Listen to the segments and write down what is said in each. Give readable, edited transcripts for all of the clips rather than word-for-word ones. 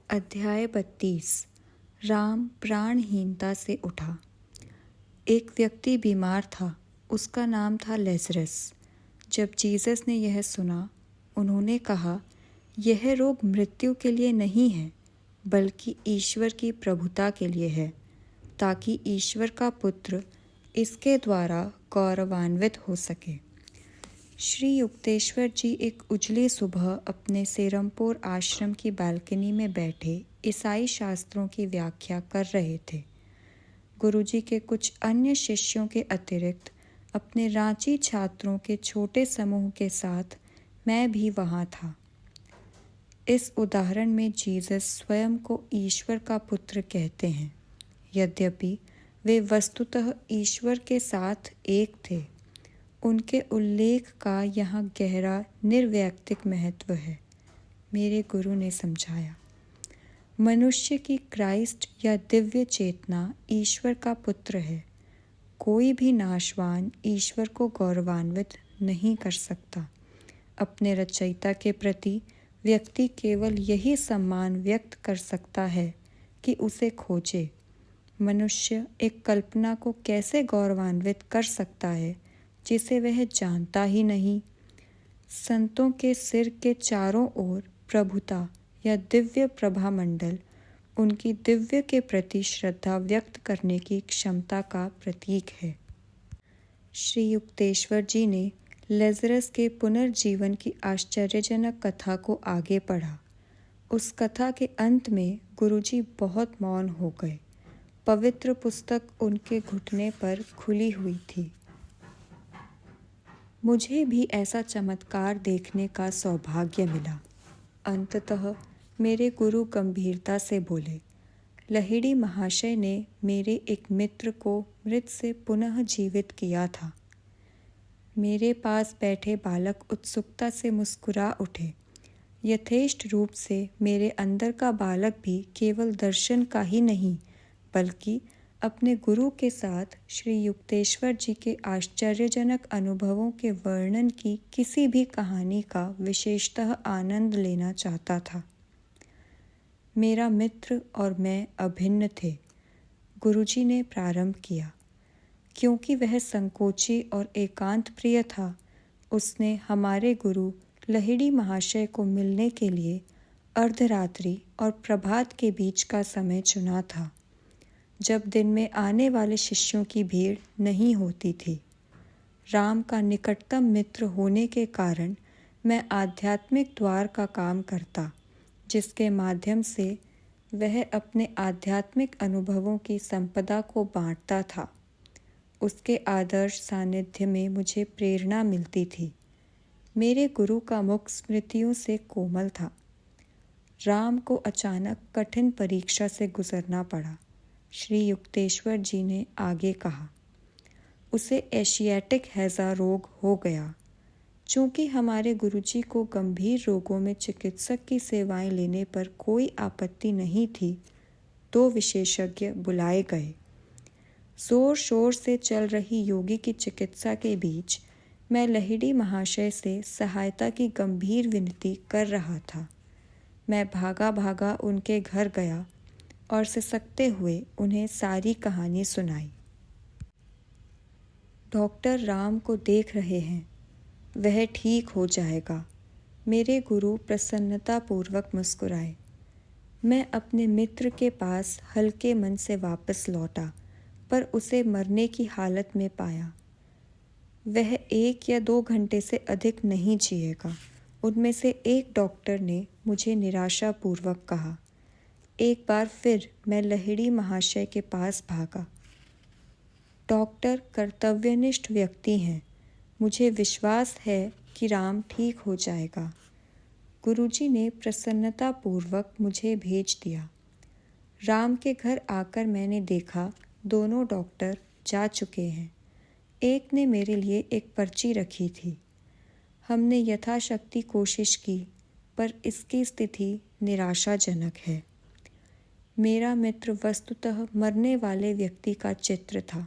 अध्याय 32। राम प्राणहीनता से उठा। एक व्यक्ति बीमार था, उसका नाम था लेज़रस। जब जीसस ने यह सुना, उन्होंने कहा, यह रोग मृत्यु के लिए नहीं है, बल्कि ईश्वर की प्रभुता के लिए है, ताकि ईश्वर का पुत्र इसके द्वारा गौरवान्वित हो सके। श्री युक्तेश्वर जी एक उजली सुबह अपने सेरमपुर आश्रम की बालकनी में बैठे ईसाई शास्त्रों की व्याख्या कर रहे थे। गुरुजी के कुछ अन्य शिष्यों के अतिरिक्त अपने रांची छात्रों के छोटे समूह के साथ मैं भी वहाँ था। इस उदाहरण में जीसस स्वयं को ईश्वर का पुत्र कहते हैं, यद्यपि वे वस्तुतः ईश्वर के साथ एक थे। उनके उल्लेख का यहाँ गहरा निर्वैयक्तिक महत्व है। मेरे गुरु ने समझाया, मनुष्य की क्राइस्ट या दिव्य चेतना ईश्वर का पुत्र है। कोई भी नाशवान ईश्वर को गौरवान्वित नहीं कर सकता। अपने रचयिता के प्रति व्यक्ति केवल यही सम्मान व्यक्त कर सकता है कि उसे खोजे। मनुष्य एक कल्पना को कैसे गौरवान्वित कर सकता है जिसे वह जानता ही नहीं। संतों के सिर के चारों ओर प्रभुता या दिव्य प्रभा मंडल उनकी दिव्य के प्रति श्रद्धा व्यक्त करने की क्षमता का प्रतीक है। श्री युक्तेश्वर जी ने लेज़रस के पुनर्जीवन की आश्चर्यजनक कथा को आगे पढ़ा। उस कथा के अंत में गुरुजी बहुत मौन हो गए। पवित्र पुस्तक उनके घुटने पर खुली हुई थी। मुझे भी ऐसा चमत्कार देखने का सौभाग्य मिला। अंततः मेरे गुरु गंभीरता से बोले, लहिड़ी महाशय ने मेरे एक मित्र को मृत से पुनः जीवित किया था। मेरे पास बैठे बालक उत्सुकता से मुस्कुरा उठे। यथेष्ट रूप से मेरे अंदर का बालक भी केवल दर्शन का ही नहीं, बल्कि अपने गुरु के साथ श्री युक्तेश्वर जी के आश्चर्यजनक अनुभवों के वर्णन की किसी भी कहानी का विशेषतः आनंद लेना चाहता था। मेरा मित्र और मैं अभिन्न थे। गुरुजी ने प्रारंभ किया। क्योंकि वह संकोची और एकांत प्रिय था, उसने हमारे गुरु लहिड़ी महाशय को मिलने के लिए अर्धरात्रि और प्रभात के बीच का समय चुना था, जब दिन में आने वाले शिष्यों की भीड़ नहीं होती थी। राम का निकटतम मित्र होने के कारण मैं आध्यात्मिक द्वार का काम करता, जिसके माध्यम से वह अपने आध्यात्मिक अनुभवों की संपदा को बांटता था। उसके आदर्श सानिध्य में मुझे प्रेरणा मिलती थी। मेरे गुरु का मुख स्मृतियों से कोमल था। राम को अचानक कठिन परीक्षा से गुजरना पड़ा। श्री युक्तेश्वर जी ने आगे कहा, उसे एशियाटिक हैज़ा रोग हो गया। चूँकि हमारे गुरुजी को गंभीर रोगों में चिकित्सक की सेवाएं लेने पर कोई आपत्ति नहीं थी, 2 विशेषज्ञ बुलाए गए। जोर शोर से चल रही योगी की चिकित्सा के बीच मैं लहिड़ी महाशय से सहायता की गंभीर विनती कर रहा था। मैं भागा भागा उनके घर गया और सिसकते हुए उन्हें सारी कहानी सुनाई। डॉक्टर राम को देख रहे हैं, वह ठीक हो जाएगा। मेरे गुरु प्रसन्नतापूर्वक मुस्कुराए। मैं अपने मित्र के पास हल्के मन से वापस लौटा, पर उसे मरने की हालत में पाया। वह 1 या 2 घंटे से अधिक नहीं जिएगा, उनमें से एक डॉक्टर ने मुझे निराशापूर्वक कहा। एक बार फिर मैं लहिड़ी महाशय के पास भागा। डॉक्टर कर्तव्यनिष्ठ व्यक्ति हैं। मुझे विश्वास है कि राम ठीक हो जाएगा। गुरुजी ने प्रसन्नतापूर्वक मुझे भेज दिया। राम के घर आकर मैंने देखा, दोनों डॉक्टर जा चुके हैं। एक ने मेरे लिए एक पर्ची रखी थी। हमने यथाशक्ति कोशिश की, पर इसकी स्थिति निराशाजनक है। मेरा मित्र वस्तुतः मरने वाले व्यक्ति का चित्र था।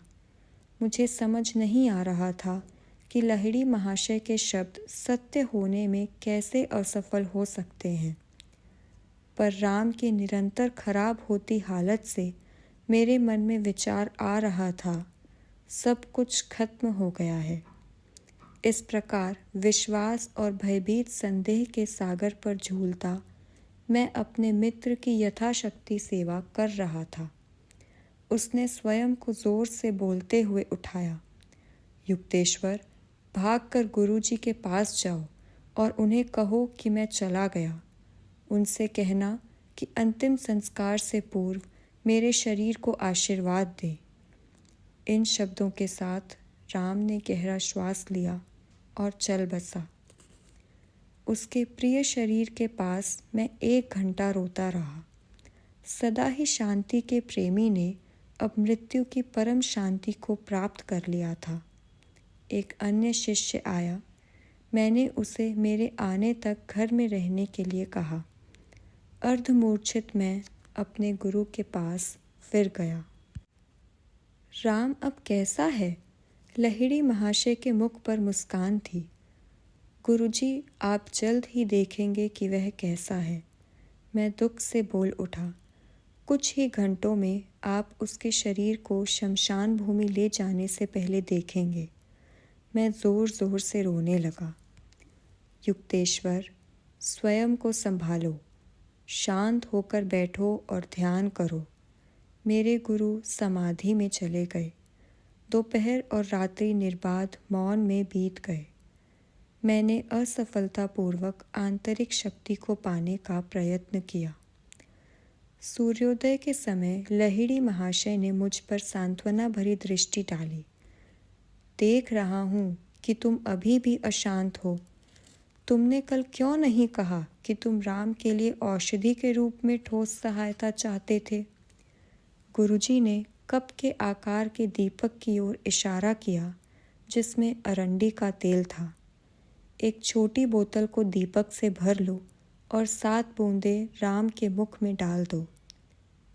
मुझे समझ नहीं आ रहा था कि लहिड़ी महाशय के शब्द सत्य होने में कैसे असफल हो सकते हैं। पर राम की निरंतर खराब होती हालत से मेरे मन में विचार आ रहा था, सब कुछ खत्म हो गया है। इस प्रकार विश्वास और भयभीत संदेह के सागर पर झूलता मैं अपने मित्र की यथाशक्ति सेवा कर रहा था। उसने स्वयं को जोर से बोलते हुए उठाया, युक्तेश्वर, भागकर गुरुजी के पास जाओ और उन्हें कहो कि मैं चला गया। उनसे कहना कि अंतिम संस्कार से पूर्व मेरे शरीर को आशीर्वाद दे। इन शब्दों के साथ राम ने गहरा श्वास लिया और चल बसा। उसके प्रिय शरीर के पास मैं 1 घंटा रोता रहा। सदा ही शांति के प्रेमी ने अब मृत्यु की परम शांति को प्राप्त कर लिया था। एक अन्य शिष्य आया। मैंने उसे मेरे आने तक घर में रहने के लिए कहा। अर्धमूर्छित मैं अपने गुरु के पास फिर गया। राम अब कैसा है? लहिड़ी महाशय के मुख पर मुस्कान थी। गुरुजी, आप जल्द ही देखेंगे कि वह कैसा है। मैं दुख से बोल उठा। कुछ ही घंटों में आप उसके शरीर को शमशान भूमि ले जाने से पहले देखेंगे। मैं जोर जोर से रोने लगा। युक्तेश्वर, स्वयं को संभालो, शांत होकर बैठो और ध्यान करो। मेरे गुरु समाधि में चले गए। दोपहर और रात्रि निर्बाध मौन में बीत गए। मैंने असफलतापूर्वक आंतरिक शक्ति को पाने का प्रयत्न किया। सूर्योदय के समय लहिड़ी महाशय ने मुझ पर सांत्वना भरी दृष्टि डाली। देख रहा हूँ कि तुम अभी भी अशांत हो। तुमने कल क्यों नहीं कहा कि तुम राम के लिए औषधि के रूप में ठोस सहायता चाहते थे? गुरुजी ने कप के आकार के दीपक की ओर इशारा किया जिसमें अरंडी का तेल था। एक छोटी बोतल को दीपक से भर लो और 7 बूंदें राम के मुख में डाल दो।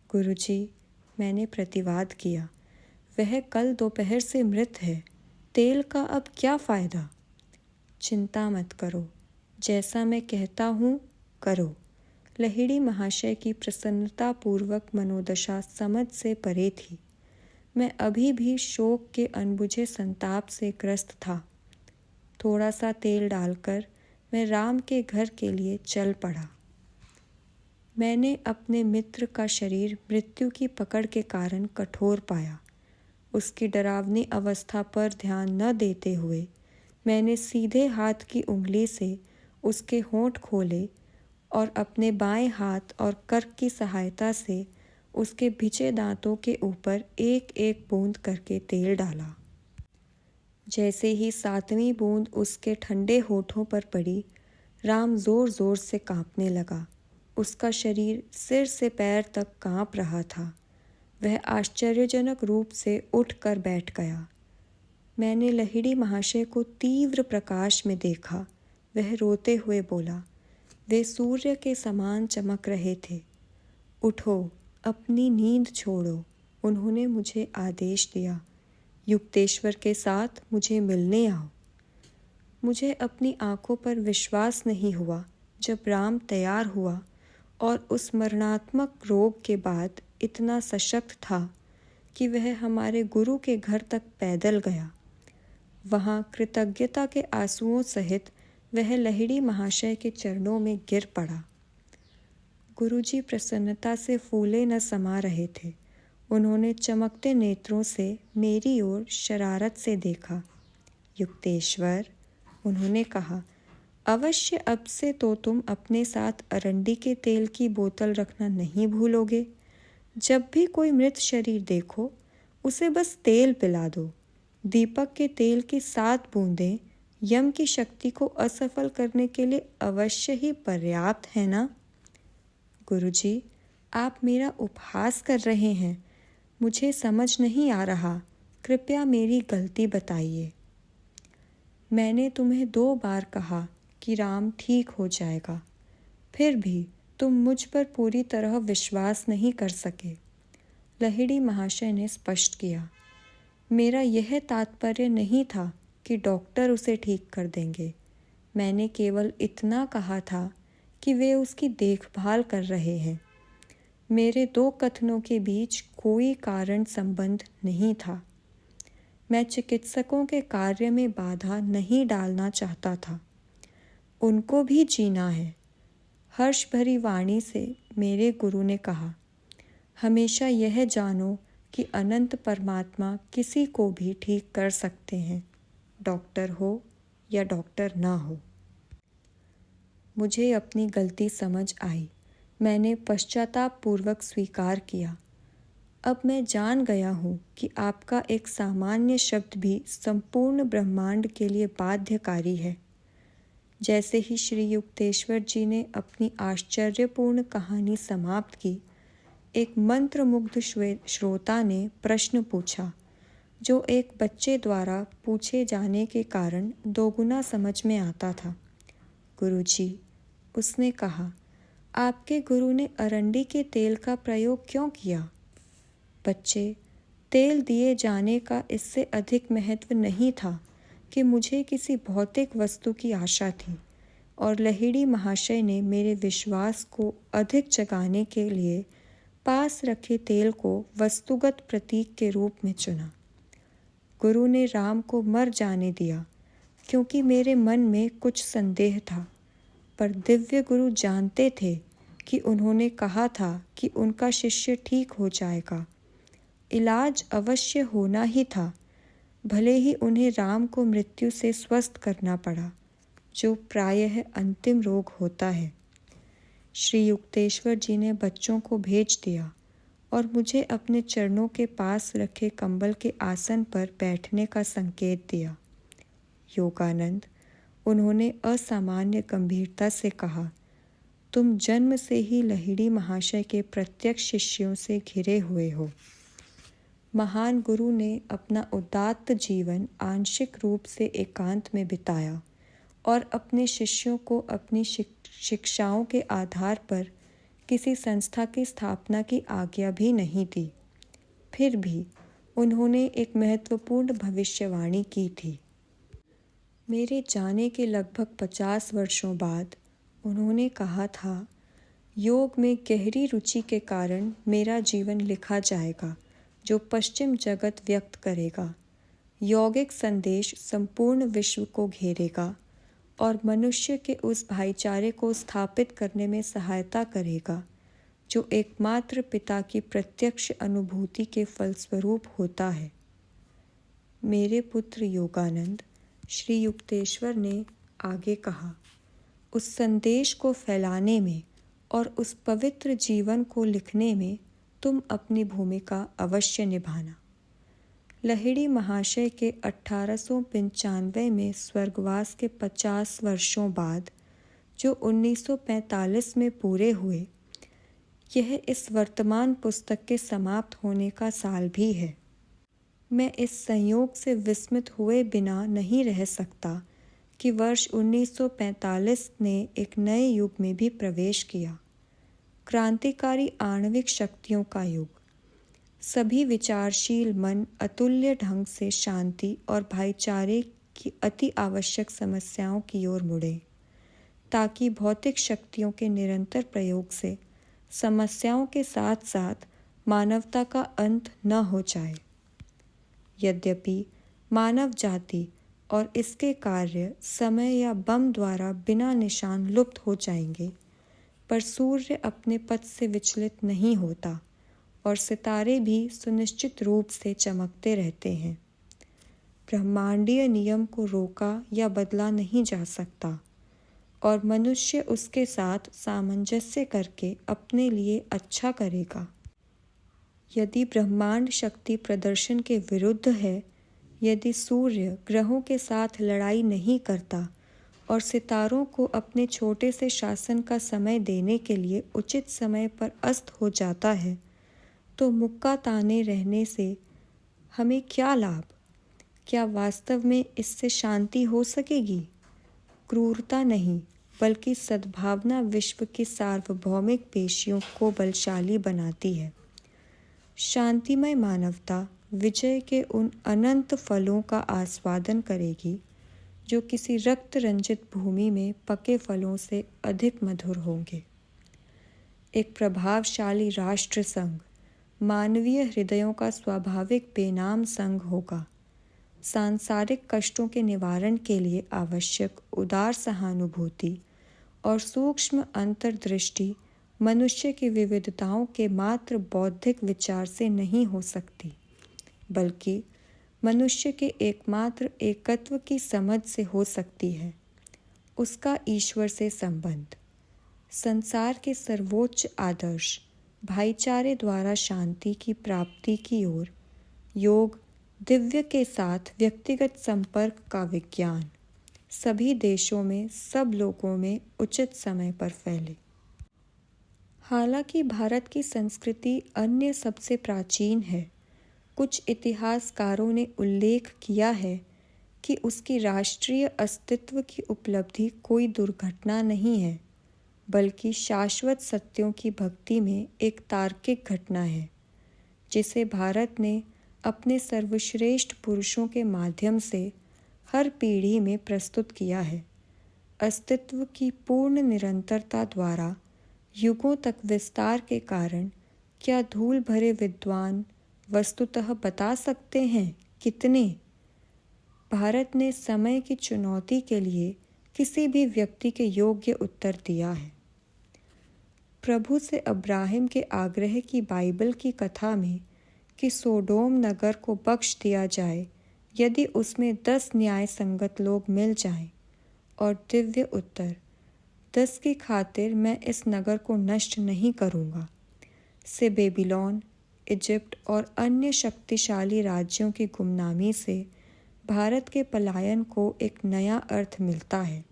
गुरुजी, मैंने प्रतिवाद किया, वह कल दोपहर से मृत है। तेल का अब क्या फ़ायदा? चिंता मत करो, जैसा मैं कहता हूँ करो। लहिड़ी महाशय की प्रसन्नतापूर्वक मनोदशा समझ से परे थी। मैं अभी भी शोक के अनबुझे संताप से ग्रस्त था। थोड़ा सा तेल डालकर मैं राम के घर के लिए चल पड़ा। मैंने अपने मित्र का शरीर मृत्यु की पकड़ के कारण कठोर पाया। उसकी डरावनी अवस्था पर ध्यान न देते हुए मैंने सीधे हाथ की उंगली से उसके होंठ खोले और अपने बाएं हाथ और कर्क की सहायता से उसके भिचे दांतों के ऊपर 1-1 बूंद करके तेल डाला। जैसे ही 7वीं बूंद उसके ठंडे होठों पर पड़ी, राम जोर जोर से कांपने लगा। उसका शरीर सिर से पैर तक कांप रहा था। वह आश्चर्यजनक रूप से उठ कर बैठ गया। मैंने लहिड़ी महाशय को तीव्र प्रकाश में देखा। वह रोते हुए बोला, वे सूर्य के समान चमक रहे थे। उठो, अपनी नींद छोड़ो। उन्होंने मुझे आदेश दिया, युक्तेश्वर के साथ मुझे मिलने आओ। मुझे अपनी आंखों पर विश्वास नहीं हुआ जब राम तैयार हुआ और उस मरणात्मक रोग के बाद इतना सशक्त था कि वह हमारे गुरु के घर तक पैदल गया। वहाँ कृतज्ञता के आंसुओं सहित वह लहिड़ी महाशय के चरणों में गिर पड़ा। गुरुजी प्रसन्नता से फूले न समा रहे थे। उन्होंने चमकते नेत्रों से मेरी ओर शरारत से देखा। युक्तेश्वर, उन्होंने कहा, अवश्य अब से तो तुम अपने साथ अरंडी के तेल की बोतल रखना नहीं भूलोगे। जब भी कोई मृत शरीर देखो उसे बस तेल पिला दो। दीपक के तेल की 7 बूंदें यम की शक्ति को असफल करने के लिए अवश्य ही पर्याप्त है ना? गुरुजी, आप मेरा उपहास कर रहे हैं। मुझे समझ नहीं आ रहा। कृपया मेरी गलती बताइए। मैंने तुम्हें 2 बार कहा कि राम ठीक हो जाएगा, फिर भी तुम मुझ पर पूरी तरह विश्वास नहीं कर सके। लहिड़ी महाशय ने स्पष्ट किया, मेरा यह तात्पर्य नहीं था कि डॉक्टर उसे ठीक कर देंगे। मैंने केवल इतना कहा था कि वे उसकी देखभाल कर रहे हैं। मेरे दो कथनों के बीच कोई कारण संबंध नहीं था। मैं चिकित्सकों के कार्य में बाधा नहीं डालना चाहता था। उनको भी जीना है। हर्ष भरी वाणी से मेरे गुरु ने कहा, हमेशा यह जानो कि अनंत परमात्मा किसी को भी ठीक कर सकते हैं, डॉक्टर हो या डॉक्टर ना हो। मुझे अपनी गलती समझ आई। मैंने पश्चाताप पूर्वक स्वीकार किया। अब मैं जान गया हूँ कि आपका एक सामान्य शब्द भी संपूर्ण ब्रह्मांड के लिए बाध्यकारी है। जैसे ही श्री युक्तेश्वर जी ने अपनी आश्चर्यपूर्ण कहानी समाप्त की, एक मंत्रमुग्ध श्रोता ने प्रश्न पूछा, जो एक बच्चे द्वारा पूछे जाने के कारण दोगुना समझ में आता था। गुरुजी, उसने कहा, आपके गुरु ने अरंडी के तेल का प्रयोग क्यों किया? बच्चे, तेल दिए जाने का इससे अधिक महत्व नहीं था कि मुझे किसी भौतिक वस्तु की आशा थी, और लहिड़ी महाशय ने मेरे विश्वास को अधिक जगाने के लिए पास रखे तेल को वस्तुगत प्रतीक के रूप में चुना। गुरु ने राम को मर जाने दिया क्योंकि मेरे मन में कुछ संदेह था, पर दिव्य गुरु जानते थे कि उन्होंने कहा था कि उनका शिष्य ठीक हो जाएगा। इलाज अवश्य होना ही था, भले ही उन्हें राम को मृत्यु से स्वस्थ करना पड़ा, जो प्रायः अंतिम रोग होता है। श्री युक्तेश्वर जी ने बच्चों को भेज दिया और मुझे अपने चरणों के पास रखे कंबल के आसन पर बैठने का संकेत दिया। योगानंद, उन्होंने असामान्य गंभीरता से कहा, तुम जन्म से ही लहिड़ी महाशय के प्रत्यक्ष शिष्यों से घिरे हुए हो। महान गुरु ने अपना उदात्त जीवन आंशिक रूप से एकांत में बिताया और अपने शिष्यों को अपनी शिक्षाओं के आधार पर किसी संस्था की स्थापना की आज्ञा भी नहीं दी। फिर भी उन्होंने एक महत्वपूर्ण भविष्यवाणी की थी। मेरे जाने के लगभग 50 वर्षों बाद उन्होंने कहा था, योग में गहरी रुचि के कारण मेरा जीवन लिखा जाएगा, जो पश्चिम जगत व्यक्त करेगा। यौगिक संदेश संपूर्ण विश्व को घेरेगा और मनुष्य के उस भाईचारे को स्थापित करने में सहायता करेगा, जो एकमात्र पिता की प्रत्यक्ष अनुभूति के फलस्वरूप होता है। मेरे पुत्र योगानंद, श्री युक्तेश्वर ने आगे कहा, उस संदेश को फैलाने में और उस पवित्र जीवन को लिखने में तुम अपनी भूमिका अवश्य निभाना। लहिड़ी महाशय के 1895 में स्वर्गवास के 50 वर्षों बाद, जो 1945 में पूरे हुए, यह इस वर्तमान पुस्तक के समाप्त होने का साल भी है। मैं इस संयोग से विस्मित हुए बिना नहीं रह सकता कि वर्ष 1945 ने एक नए युग में भी प्रवेश किया, क्रांतिकारी आणविक शक्तियों का युग। सभी विचारशील मन अतुल्य ढंग से शांति और भाईचारे की अति आवश्यक समस्याओं की ओर मुड़े, ताकि भौतिक शक्तियों के निरंतर प्रयोग से समस्याओं के साथ साथ मानवता का अंत न हो जाए। यद्यपि मानव जाति और इसके कार्य समय या बम द्वारा बिना निशान लुप्त हो जाएंगे, पर सूर्य अपने पथ से विचलित नहीं होता और सितारे भी सुनिश्चित रूप से चमकते रहते हैं। ब्रह्मांडीय नियम को रोका या बदला नहीं जा सकता और मनुष्य उसके साथ सामंजस्य करके अपने लिए अच्छा करेगा। यदि ब्रह्मांड शक्ति प्रदर्शन के विरुद्ध है, यदि सूर्य ग्रहों के साथ लड़ाई नहीं करता और सितारों को अपने छोटे से शासन का समय देने के लिए उचित समय पर अस्त हो जाता है, तो मुक्का ताने रहने से हमें क्या लाभ? क्या वास्तव में इससे शांति हो सकेगी? क्रूरता नहीं, बल्कि सद्भावना विश्व की सार्वभौमिक पेशियों को बलशाली बनाती है। शांतिमय मानवता विजय के उन अनंत फलों का आस्वादन करेगी जो किसी रक्त रंजित भूमि में पके फलों से अधिक मधुर होंगे। एक प्रभावशाली राष्ट्र संघ मानवीय हृदयों का स्वाभाविक बेनाम संघ होगा। सांसारिक कष्टों के निवारण के लिए आवश्यक उदार सहानुभूति और सूक्ष्म अंतर्दृष्टि मनुष्य की विविधताओं के मात्र बौद्धिक विचार से नहीं हो सकती, बल्कि मनुष्य के एकमात्र एकत्व की समझ से हो सकती है, उसका ईश्वर से संबंध। संसार के सर्वोच्च आदर्श भाईचारे द्वारा शांति की प्राप्ति की ओर योग, दिव्य के साथ व्यक्तिगत संपर्क का विज्ञान सभी देशों में सब लोगों में उचित समय पर फैले। हालांकि भारत की संस्कृति अन्य सबसे प्राचीन है, कुछ इतिहासकारों ने उल्लेख किया है कि उसकी राष्ट्रीय अस्तित्व की उपलब्धि कोई दुर्घटना नहीं है, बल्कि शाश्वत सत्यों की भक्ति में एक तार्किक घटना है, जिसे भारत ने अपने सर्वश्रेष्ठ पुरुषों के माध्यम से हर पीढ़ी में प्रस्तुत किया है। अस्तित्व की पूर्ण निरंतरता द्वारा युगों तक विस्तार के कारण क्या धूल भरे विद्वान वस्तुतः बता सकते हैं कितने? भारत ने समय की चुनौती के लिए किसी भी व्यक्ति के योग्य उत्तर दिया है। प्रभु से अब्राहिम के आग्रह की बाइबल की कथा में कि सोडोम नगर को बख्श दिया जाए यदि उसमें 10 न्याय संगत लोग मिल जाएं, और दिव्य उत्तर 10 की खातिर मैं इस नगर को नष्ट नहीं करूँगा, से बेबीलोन, इजिप्ट और अन्य शक्तिशाली राज्यों की गुमनामी से भारत के पलायन को एक नया अर्थ मिलता है,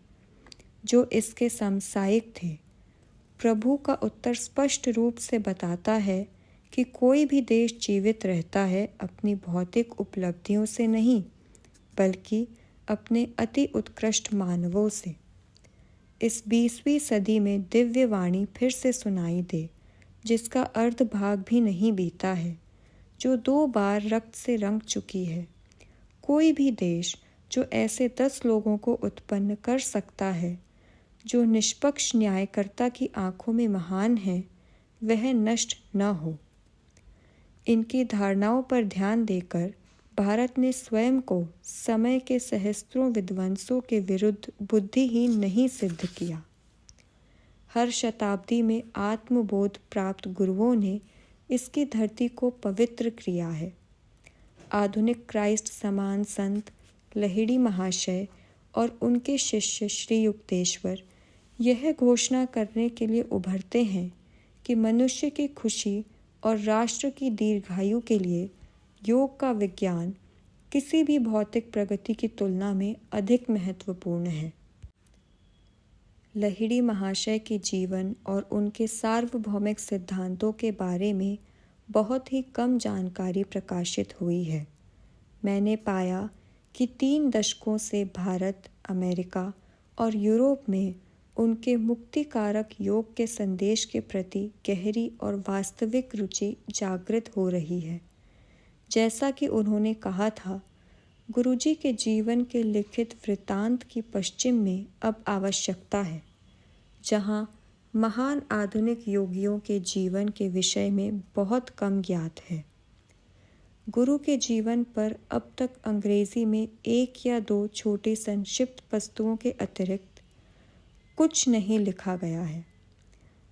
जो इसके समसामयिक थे। प्रभु का उत्तर स्पष्ट रूप से बताता है कि कोई भी देश जीवित रहता है अपनी भौतिक उपलब्धियों से नहीं, बल्कि अपने अति उत्कृष्ट मानवों से। इस 20वीं सदी में दिव्य वाणी फिर से सुनाई दे, जिसका अर्ध भाग भी नहीं बीता है, जो 2 बार रक्त से रंग चुकी है। कोई भी देश जो ऐसे 10 लोगों को उत्पन्न कर सकता है, जो निष्पक्ष न्यायकर्ता की आंखों में महान है, वह नष्ट न हो। इनकी धारणाओं पर ध्यान देकर भारत ने स्वयं को समय के सहस्त्रों विध्वंसों के विरुद्ध बुद्धिहीन नहीं सिद्ध किया। हर शताब्दी में आत्मबोध प्राप्त गुरुओं ने इसकी धरती को पवित्र किया है। आधुनिक क्राइस्ट समान संत लहिड़ी महाशय और उनके शिष्य श्री युक्तेश्वर यह घोषणा करने के लिए उभरते हैं कि मनुष्य की खुशी और राष्ट्र की दीर्घायु के लिए योग का विज्ञान किसी भी भौतिक प्रगति की तुलना में अधिक महत्वपूर्ण है। लहिड़ी महाशय के जीवन और उनके सार्वभौमिक सिद्धांतों के बारे में बहुत ही कम जानकारी प्रकाशित हुई है। मैंने पाया कि 3 दशकों से भारत, अमेरिका और यूरोप में उनके मुक्तिकारक योग के संदेश के प्रति गहरी और वास्तविक रुचि जागृत हो रही है। जैसा कि उन्होंने कहा था, गुरुजी के जीवन के लिखित वृत्तांत की पश्चिम में अब आवश्यकता है, जहाँ महान आधुनिक योगियों के जीवन के विषय में बहुत कम ज्ञात है। गुरु के जीवन पर अब तक अंग्रेजी में 1 या 2 छोटे संक्षिप्त वस्तुओं के अतिरिक्त कुछ नहीं लिखा गया है।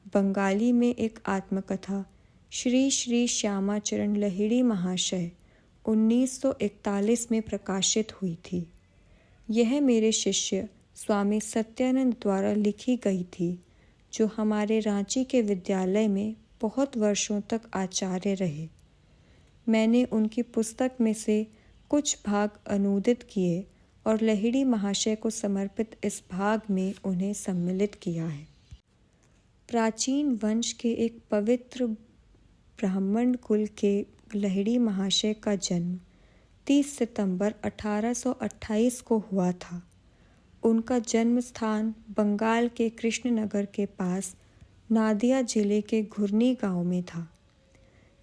बंगाली में एक आत्मकथा श्री श्री श्यामाचरण लहिड़ी महाशय 1941 में प्रकाशित हुई थी। यह मेरे शिष्य स्वामी सत्यानंद द्वारा लिखी गई थी, जो हमारे रांची के विद्यालय में बहुत वर्षों तक आचार्य रहे। मैंने उनकी पुस्तक में से कुछ भाग अनुदित किए और लहिड़ी महाशय को समर्पित इस भाग में उन्हें सम्मिलित किया है। प्राचीन वंश के एक पवित्र ब्राह्मण कुल के लहिड़ी महाशय का जन्म 30 सितंबर 1828 को हुआ था। उनका जन्म स्थान बंगाल के कृष्णनगर के पास नादिया जिले के घुर्नी गांव में था।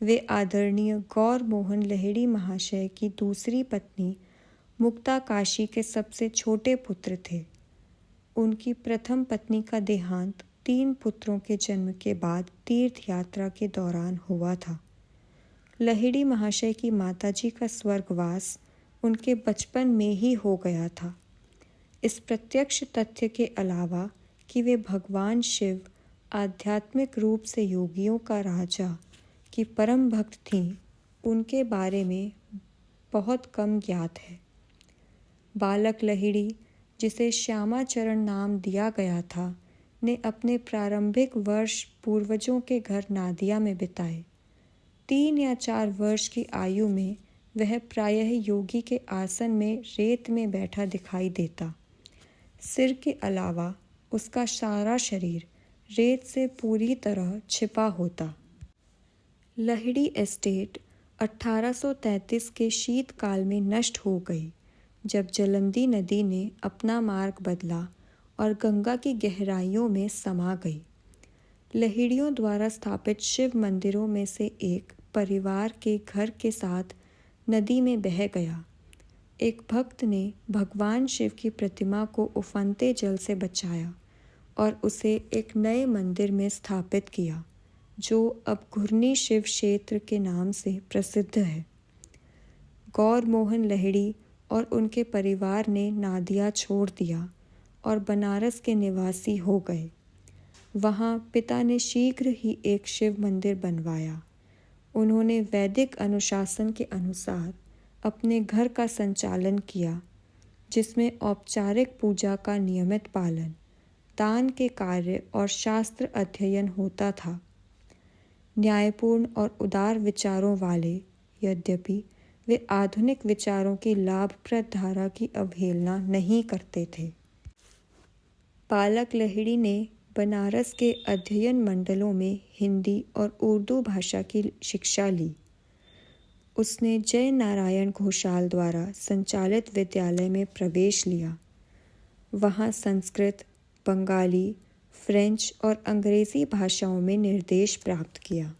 वे आदरणीय गौर मोहन लहिड़ी महाशय की दूसरी पत्नी मुक्ताकाशी के सबसे छोटे पुत्र थे। उनकी प्रथम पत्नी का देहांत 3 पुत्रों के जन्म के बाद तीर्थ यात्रा के दौरान हुआ था। लहिड़ी महाशय की माताजी का स्वर्गवास उनके बचपन में ही हो गया था। इस प्रत्यक्ष तथ्य के अलावा कि वे भगवान शिव, आध्यात्मिक रूप से योगियों का राजा, की परम भक्त थीं, उनके बारे में बहुत कम ज्ञात है। बालक लहिड़ी, जिसे श्यामाचरण नाम दिया गया था, ने अपने प्रारंभिक वर्ष पूर्वजों के घर नादिया में बिताए। 3 या 4 वर्ष की आयु में वह प्रायः योगी के आसन में रेत में बैठा दिखाई देता। सिर के अलावा उसका सारा शरीर रेत से पूरी तरह छिपा होता। लहिड़ी एस्टेट 1833 के शीतकाल में नष्ट हो गई, जब जलंधी नदी ने अपना मार्ग बदला और गंगा की गहराइयों में समा गई। लहिड़ियों द्वारा स्थापित शिव मंदिरों में से एक परिवार के घर के साथ नदी में बह गया। एक भक्त ने भगवान शिव की प्रतिमा को उफनते जल से बचाया और उसे एक नए मंदिर में स्थापित किया, जो अब घुर्नी शिव क्षेत्र के नाम से प्रसिद्ध है। गौर मोहन लहिड़ी और उनके परिवार ने नादिया छोड़ दिया और बनारस के निवासी हो गए। वहाँ पिता ने शीघ्र ही एक शिव मंदिर बनवाया। उन्होंने वैदिक अनुशासन के अनुसार अपने घर का संचालन किया, जिसमें औपचारिक पूजा का नियमित पालन, दान के कार्य और शास्त्र अध्ययन होता था। न्यायपूर्ण और उदार विचारों वाले, यद्यपि वे आधुनिक विचारों की लाभप्रद धारा की अवहेलना नहीं करते थे। बालक लहिड़ी ने बनारस के अध्ययन मंडलों में हिंदी और उर्दू भाषा की शिक्षा ली। उसने जय नारायण घोषाल द्वारा संचालित विद्यालय में प्रवेश लिया। वहाँ संस्कृत, बंगाली, फ्रेंच और अंग्रेज़ी भाषाओं में निर्देश प्राप्त किया।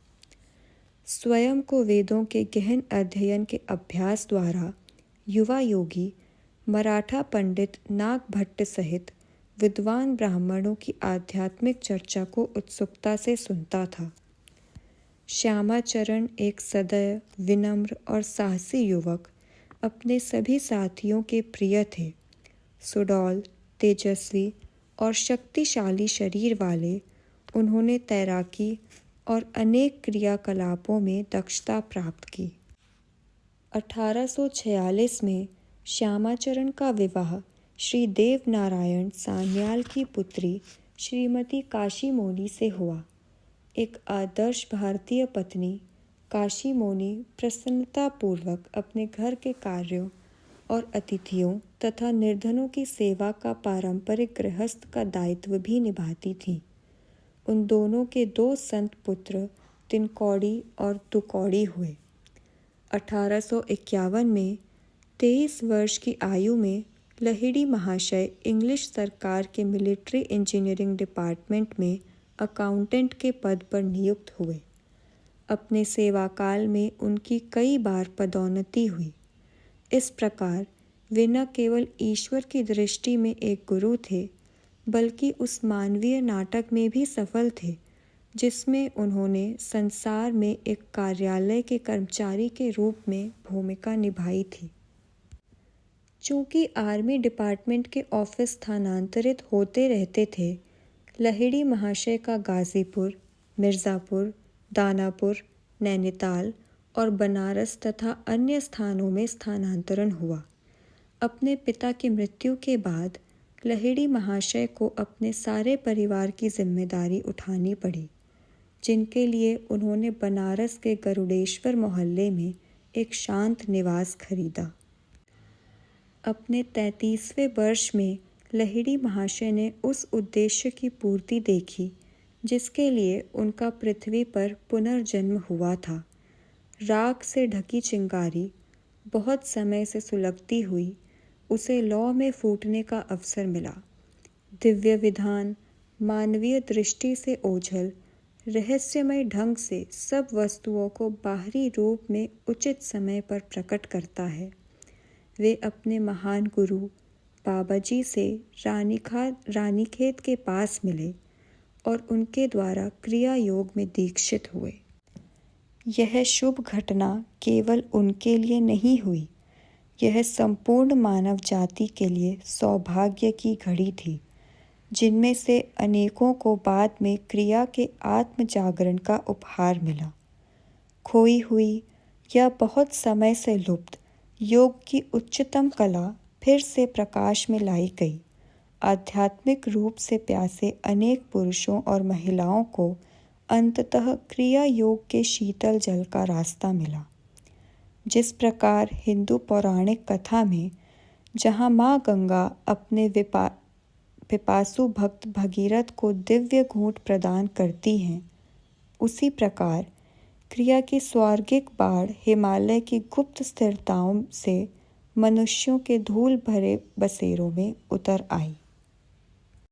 स्वयं को वेदों के गहन अध्ययन के अभ्यास द्वारा युवा योगी मराठा पंडित नागभट्ट सहित विद्वान ब्राह्मणों की आध्यात्मिक चर्चा को उत्सुकता से सुनता था। श्यामाचरण एक सदैव विनम्र और साहसी युवक अपने सभी साथियों के प्रिय थे। सुडौल, तेजस्वी और शक्तिशाली शरीर वाले, उन्होंने तैराकी और अनेक क्रियाकलापों में दक्षता प्राप्त की। 1846 में श्यामाचरण का विवाह श्री देवनारायण सान्याल की पुत्री श्रीमती काशीमोनी से हुआ। एक आदर्श भारतीय पत्नी, काशीमोनी प्रसन्नतापूर्वक अपने घर के कार्यों और अतिथियों तथा निर्धनों की सेवा का पारंपरिक गृहस्थ का दायित्व भी निभाती थी। उन दोनों के 2 संत पुत्र तिनकौड़ी और तुकौड़ी हुए। 1851 में 23 वर्ष की आयु में लहिड़ी महाशय इंग्लिश सरकार के मिलिट्री इंजीनियरिंग डिपार्टमेंट में अकाउंटेंट के पद पर नियुक्त हुए। अपने सेवाकाल में उनकी कई बार पदोन्नति हुई। इस प्रकार वे न केवल ईश्वर की दृष्टि में एक गुरु थे, बल्कि उस मानवीय नाटक में भी सफल थे जिसमें उन्होंने संसार में एक कार्यालय के कर्मचारी के रूप में भूमिका निभाई थी। चूँकि आर्मी डिपार्टमेंट के ऑफिस स्थानांतरित होते रहते थे, लहिड़ी महाशय का गाज़ीपुर, मिर्ज़ापुर, दानापुर, नैनीताल और बनारस तथा अन्य स्थानों में स्थानांतरण हुआ। अपने पिता की मृत्यु के बाद लहिड़ी महाशय को अपने सारे परिवार की जिम्मेदारी उठानी पड़ी, जिनके लिए उन्होंने बनारस के गरुड़ेश्वर मोहल्ले में एक शांत निवास खरीदा। अपने 33वें वर्ष में लहिड़ी महाशय ने उस उद्देश्य की पूर्ति देखी जिसके लिए उनका पृथ्वी पर पुनर्जन्म हुआ था। राख से ढकी चिंगारी बहुत समय से सुलगती हुई उसे लौ में फूटने का अवसर मिला। दिव्य विधान मानवीय दृष्टि से ओझल, रहस्यमय ढंग से सब वस्तुओं को बाहरी रूप में उचित समय पर प्रकट करता है। वे अपने महान गुरु बाबाजी से रानीखेत के पास मिले और उनके द्वारा क्रिया योग में दीक्षित हुए। यह शुभ घटना केवल उनके लिए नहीं हुई, यह संपूर्ण मानव जाति के लिए सौभाग्य की घड़ी थी, जिनमें से अनेकों को बाद में क्रिया के आत्म जागरण का उपहार मिला। खोई हुई या बहुत समय से लुप्त योग की उच्चतम कला फिर से प्रकाश में लाई गई। आध्यात्मिक रूप से प्यासे अनेक पुरुषों और महिलाओं को अंततः क्रिया योग के शीतल जल का रास्ता मिला। जिस प्रकार हिंदू पौराणिक कथा में जहाँ माँ गंगा अपने पिपासु भक्त भगीरथ को दिव्य घूंट प्रदान करती हैं, उसी प्रकार क्रिया की स्वर्गिक बाढ़ हिमालय की गुप्त स्थिरताओं से मनुष्यों के धूल भरे बसेरों में उतर आई।